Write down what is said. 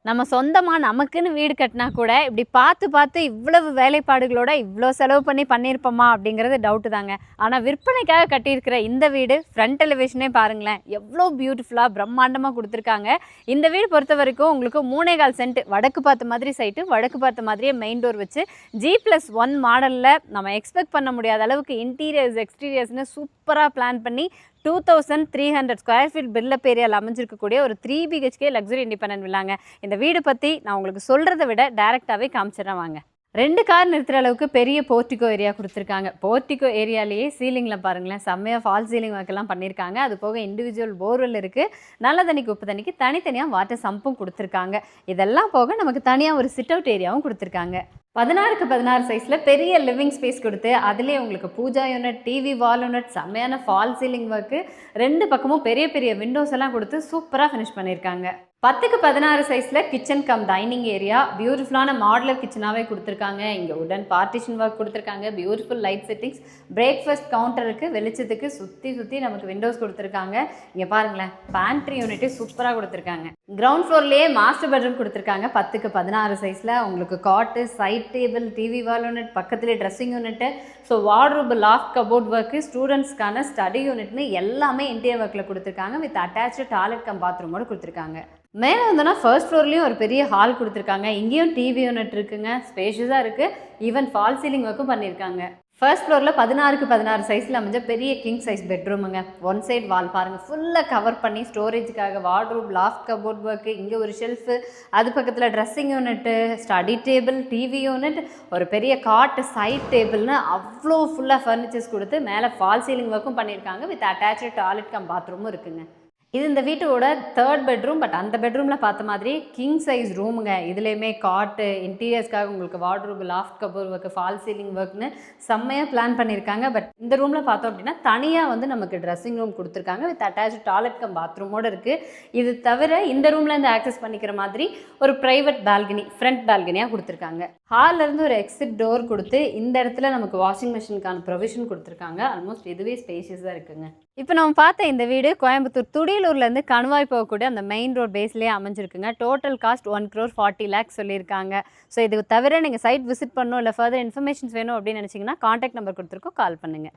நம்ம சொந்தமா நமக்குன்னு வீடு கட்டினா கூட இப்படி பார்த்து பார்த்து இவ்வளவு வேலைப்பாடுகளோட இவ்வளோ செலவு பண்ணி பண்ணியிருப்போமா அப்படிங்கிறது டவுட்டு தாங்க. ஆனால் விற்பனைக்காக கட்டியிருக்கிற இந்த வீடு ஃப்ரண்ட் எலிவேஷனே பாருங்களேன், எவ்வளோ பியூட்டிஃபுல்லாக பிரம்மாண்டமாக கொடுத்துருக்காங்க. இந்த வீடு பொறுத்த வரைக்கும் உங்களுக்கு 3.25 சென்ட் வடக்கு பார்த்த மாதிரி சைட்டு, வடக்கு பார்த்த மாதிரியே மெயின் டோர் வச்சு G+1 மாடலில் நம்ம எக்ஸ்பெக்ட் பண்ண முடியாத அளவுக்கு இன்டீரியர்ஸ் எக்ஸ்டீரியர்ஸ்னு சூப்பராக பிளான் பண்ணி 2300 ஸ்கொயர் ஃபீட் பில்லப் ஏரியாவில் அமைஞ்சிருக்கக்கூடிய ஒரு 3 BHK லக்ஸரி இண்டிபெண்டன்ட் வில்லாங்க. இந்த வீடு பற்றி நான் உங்களுக்கு சொல்கிறத விட டைரெக்டாகவே காமிச்சிடறேன் வாங்க. 2 கார் நிறுத்துகிற அளவுக்கு பெரிய போர்ட்டிகோ ஏரியா கொடுத்துருக்காங்க. போர்ட்டிகோ ஏரியாலேயே சீலிங்கில் பாருங்களேன், செம்மையாக ஃபால் சீலிங் ஒர்க்கெல்லாம் பண்ணியிருக்காங்க. அது போக இண்டிவிஜுவல் போர்வெல் இருக்குது. நல்ல தண்ணிக்கு உப்பு தண்ணிக்கு தனித்தனியாக வாட்டர் சம்பும் கொடுத்துருக்காங்க. இதெல்லாம் போக நமக்கு தனியாக ஒரு சிட் அவுட் ஏரியாவும் கொடுத்துருக்காங்க. 16க்கு 16 சைஸில் பெரிய லிவிங் ஸ்பேஸ் கொடுத்து அதுலேயே உங்களுக்கு pooja unit, TV wall unit, செம்மையான ஃபால் சீலிங் ஒர்க்கு, 2 பக்கமும் பெரிய பெரிய விண்டோஸ் எல்லாம் கொடுத்து சூப்பராக ஃபினிஷ் பண்ணியிருக்காங்க. 10க்கு 16 சைஸில் கிச்சன் கம் டைனிங் ஏரியா, பியூட்டிஃபுல்லான மாடலர் கிச்சனாகவே கொடுத்துருக்காங்க. இங்கே உடன் பார்ட்டிஷன் ஒர்க் கொடுத்துருக்காங்க. பியூட்டிஃபுல் லைட் செட்டிங்ஸ், பிரேக்ஃபாஸ்ட் கவுண்டருக்கு வெளிச்சத்துக்கு சுற்றி நமக்கு விண்டோஸ் கொடுத்துருக்காங்க. இங்கே பாருங்களேன், பேண்ட்ரி யூனிட்டே சூப்பராக கொடுத்துருக்காங்க. கிரவுண்ட் ஃப்ளோர்லேயே மாஸ்டர் பெட்ரூம் கொடுத்துருக்காங்க. 10க்கு 16 சைஸில் உங்களுக்கு cot, side table, TV wall unit, பக்கத்துலேயே dressing unit, so wardrobe, loft cupboard work, ஸ்டூடெண்ட்ஸ்க்கான ஸ்டடி யூனிட்னு எல்லாமே இன்டீரியர் ஒர்க்கில் கொடுத்துருக்காங்க. வித் அட்டாச்சு டாய்லெட் கம் பாத்ரூமோடு கொடுத்துருக்காங்க. மேலே வந்தோன்னா ஃபர்ஸ்ட் ஃப்ளோர்லேயும் ஒரு பெரிய ஹால் கொடுத்துருக்காங்க. இங்கேயும் டிவி யூனிட் இருக்குங்க, ஸ்பேஷியஸாக இருக்குது. ஈவன் ஃபால் சீலிங் ஒர்க்கும் பண்ணியிருக்காங்க. ஃபர்ஸ்ட் ஃப்ளோரில் 16க்கு 16 சைஸில் அமைஞ்ச பெரிய கிங் சைஸ் பெட்ரூமுங்க. ஒன் சைட் வால் பாருங்கள், ஃபுல்லாக கவர் பண்ணி ஸ்டோரேஜுக்காக வார்ட்ரோப், லாஃப்ட் கபோர்ட் ஒர்க்கு, இங்கே ஒரு ஷெல்ஃபு, அது பக்கத்தில் dressing unit, study table, TV unit, ஒரு பெரிய காட்டு, சைட் டேபிள்னு அவ்வளோ ஃபுல்லாக ஃபர்னிச்சர்ஸ் கொடுத்து மேலே ஃபால் சீலிங் ஒர்க்கும் பண்ணியிருக்காங்க. வித் அட்டாச்சு டாய்லெட் கம் பாத்ரூமும் இருக்குங்க. இது இந்த வீட்டோட 3rd பெட்ரூம். பட் அந்த பெட்ரூமில் பார்த்த மாதிரி கிங் சைஸ் ரூமுங்க. இதுலேயுமே காட்டு, இன்டீரியர்ஸ்க்காக உங்களுக்கு wardrobe, loft cupboard work, fall ceiling ஒர்க்னு செம்மையாக பிளான் பண்ணியிருக்காங்க. பட் இந்த ரூமில் பார்த்தோம் அப்படின்னா தனியாக வந்து நமக்கு ட்ரெஸ்ஸிங் ரூம் கொடுத்துருக்காங்க. வித் அட்டாச்சு டாய்லெட் கம் பாத்ரூமோடு இருக்குது. இது தவிர இந்த ரூம்லேருந்து ஆக்சஸ் பண்ணிக்கிற மாதிரி ஒரு ப்ரைவேட் பால்கனி, ஃப்ரண்ட் பால்கனியாக கொடுத்துருக்காங்க. ஹால்லேருந்து ஒரு எக்ஸிட் டோர் கொடுத்து இந்த இடத்துல நமக்கு வாஷிங் மிஷினுக்கான ப்ரொவிஷன் கொடுத்துருக்காங்க. ஆல்மோஸ்ட் இதுவே ஸ்பேஷியஸாக இருக்குங்க. இப்போ நம்ம பார்த்த இந்த வீடு கோயம்புத்தூர் துடியலூர்லேருந்து கணுவாய் போகக்கூடிய அந்த மெயின் ரோட் பேஸ்லேயே அமைஞ்சிருக்குங்க. டோட்டல் காஸ்ட் 1,40,00,000 சொல்லியிருக்காங்க. ஸோ இது தவிர நீங்கள் சைட் விசிட் பண்ணணும், இல்லை ஃபர்தர் இன்ஃபர்மேஷன்ஸ் வேணும் அப்படின்னு நினச்சிங்கன்னா கான்டாக்ட் நம்பர் கொடுத்துருக்கோம், கால் பண்ணுங்கள்.